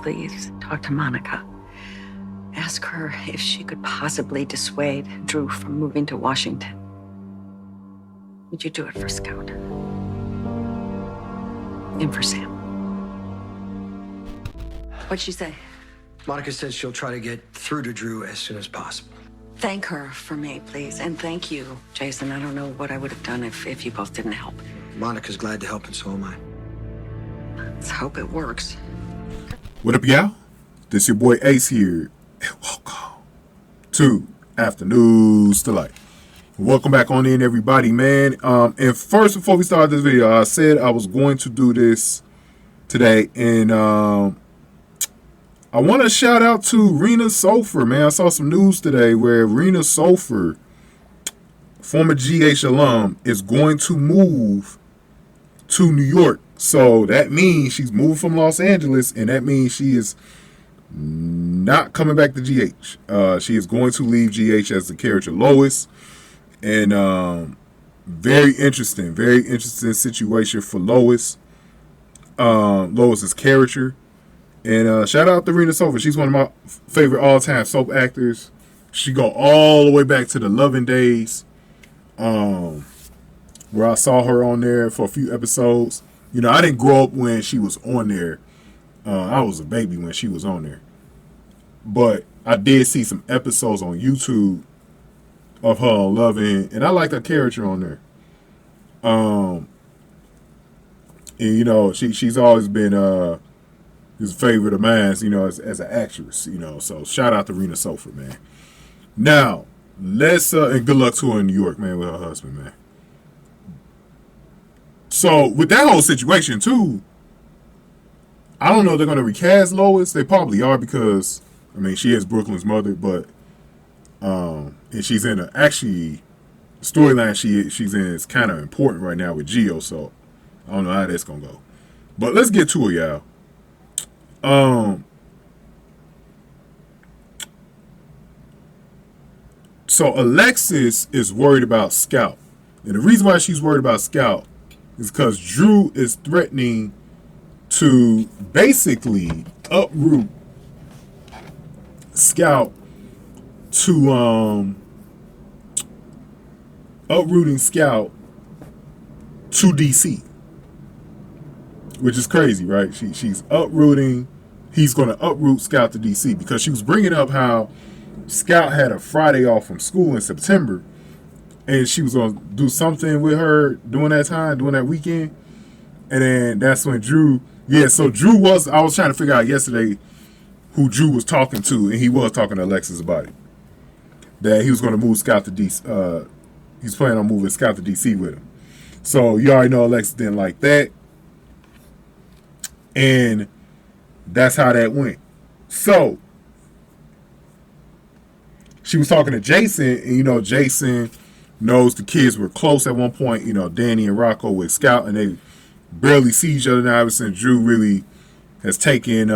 please talk to Monica. Ask her if she could possibly dissuade Drew from moving to Washington. Would you do it for Scout? And for Sam? What'd she say? Monica says she'll try to get through to Drew as soon as possible. Thank her for me, please. And thank you, Jason. I don't know what I would have done if you both didn't help. Monica's glad to help, and so am I. Let's hope it works. What up, y'all? This your boy Ace here, and welcome to Afternoons Delight. Welcome back on in, everybody, man. And first, before we start this video, I said I was going to do this today, and I want to shout out to Reena Sofur, man. I saw some news today where Reena Sofur, former GH alum, is going to move to New York. So that means she's moving from Los Angeles, and that means she is not coming back to GH. She is going to leave GH as the character Lois. And very interesting situation for Lois. Lois's character. And shout out to Reena Sofur. She's one of my favorite all-time soap actors. She go all the way back to the Loving Days, where I saw her on there for a few episodes. You know, I didn't grow up when she was on there. I was a baby when she was on there. But I did see some episodes on YouTube of her on Loving, and I liked her character on there. And you know, she's always been his favorite of mine, you know, as an actress, you know. So shout out to Reena Sofur, man. Now, let's and good luck to her in New York, man, with her husband, man. So with that whole situation too, I don't know if they're gonna recast Lois. They probably are, because I mean, she is Brooklyn's mother, but and she's in actually storyline she's in is kind of important right now with Geo, so I don't know how that's gonna go. But let's get to it, y'all. So Alexis is worried about Scout. And the reason why she's worried about Scout is because Drew is threatening to basically uproot Scout to uprooting Scout to DC. Which is crazy, right? She's uprooting. He's going to uproot Scout to DC, because she was bringing up how Scout had a Friday off from school in September, and she was going to do something with her during that weekend. And then that's when Drew, so Drew was, I was trying to figure out yesterday who Drew was talking to, and he was talking to Alexis about it. That he was going to move Scout to DC. He's planning on moving Scout to DC with him. So you already know Alexis didn't like that. And that's how that went. So she was talking to Jason, and you know, Jason knows the kids were close at one point, you know, Danny and Rocco with Scout, and they barely see each other now ever since Drew really has taken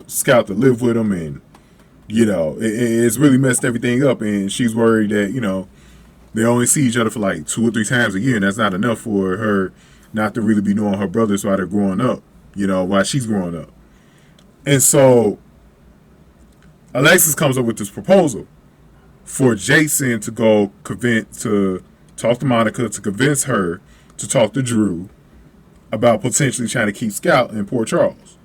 Scout to live with him, and you know, it's really messed everything up. And she's worried that, you know, they only see each other for like 2 or 3 times a year, and that's not enough for her not to really be knowing her brothers while they're growing up, you know, while she's growing up. And so Alexis comes up with this proposal for Jason to go to talk to Monica, to convince her to talk to Drew about potentially trying to keep Scout in Port Charles.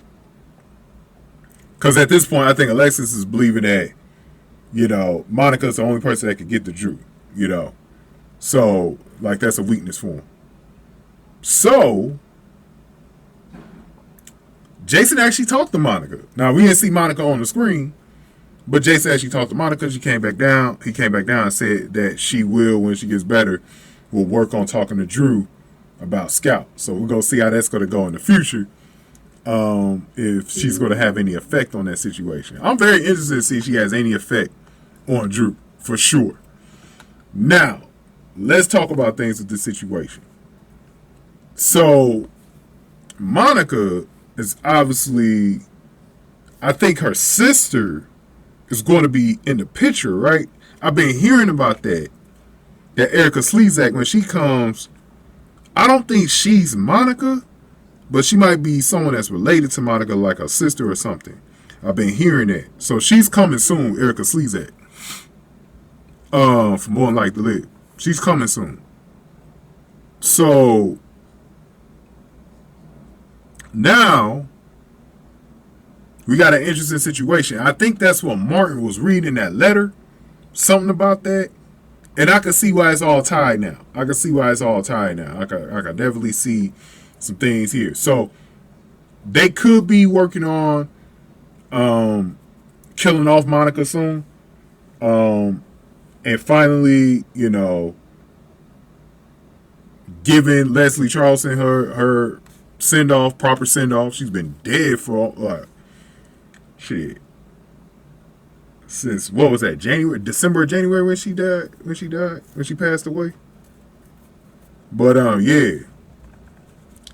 Because at this point, I think Alexis is believing that, you know, Monica's the only person that could get to Drew, you know. So, like, that's a weakness for him. So Jason actually talked to Monica. Now, we didn't see Monica on the screen, but Jason actually talked to Monica. She came back down. He came back down and said that she will, when she gets better, will work on talking to Drew about Scout. So we're going to see how that's going to go in the future, if she's going to have any effect on that situation. I'm very interested to see if she has any effect on Drew, for sure. Now, let's talk about things with this situation. So, Monica is obviously, I think her sister is going to be in the picture, right? I've been hearing about that Erica Slezak, when she comes, I don't think she's Monica, but she might be someone that's related to Monica, like her sister or something. I've been hearing that. So she's coming soon, Erica Slezak. From More Than Like to Live. She's coming soon. So now we got an interesting situation. I think that's what Martin was reading that letter. Something about that. And I can see why it's all tied now. I can definitely see some things here. So they could be working on killing off Monica soon. And finally, you know, giving Leslie Charleston her send-off, proper send-off. She's been dead for shit. Since, what was that, December or January when she passed away. But yeah.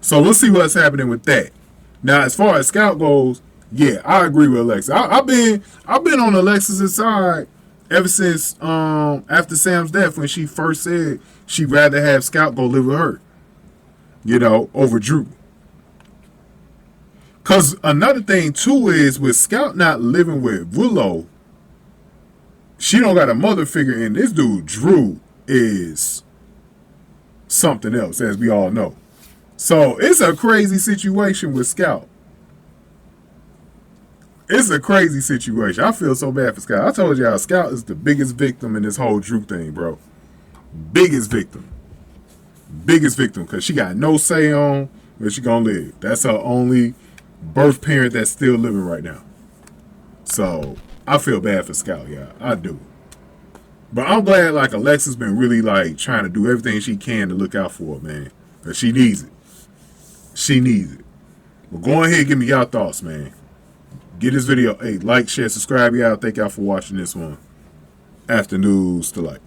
So let's see what's happening with that. Now, as far as Scout goes, yeah, I agree with Alexis. I've been on Alexis' side ever since after Sam's death, when she first said she'd rather have Scout go live with her, you know, over Drew. Because another thing too is, with Scout not living with Willow, she don't got a mother figure, and this dude Drew is something else, as we all know. So it's a crazy situation with Scout. It's a crazy situation. I feel so bad for Scout. I told y'all, Scout is the biggest victim in this whole Drew thing, bro. Biggest victim. Because she got no say on where she gonna live. That's her only birth parent that's still living right now. So I feel bad for Scout, y'all. I do. But I'm glad, like, Alexis been really, like, trying to do everything she can to look out for her, man. Because she needs it. But go ahead and give me y'all thoughts, man. Give this video a like, share, subscribe, y'all. Thank y'all for watching this one. After News to Light.